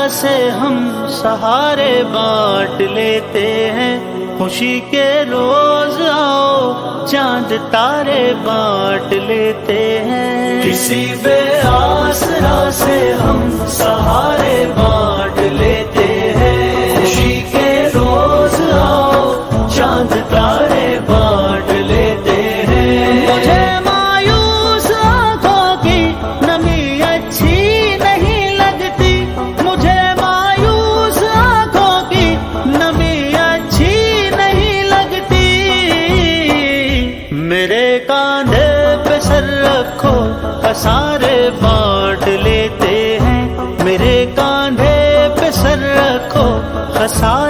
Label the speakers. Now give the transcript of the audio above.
Speaker 1: से हम सहारे बांट लेते हैं, खुशी के रोज आओ चांद तारे बांट लेते हैं। किसी बेआसरा से हम सहारे बांट लेते हैं, खुशी के रोज आओ चांद तारे बांट लेते हैं। मुझे मायूस आंखों की नमी अच्छी नहीं लगती, मुझे मायूस आंखों की नमी अच्छी नहीं लगती। मेरे कांधे पे सर रखो खसारे बांट लेते हैं, मेरे कांधे पे सर रखो खसारे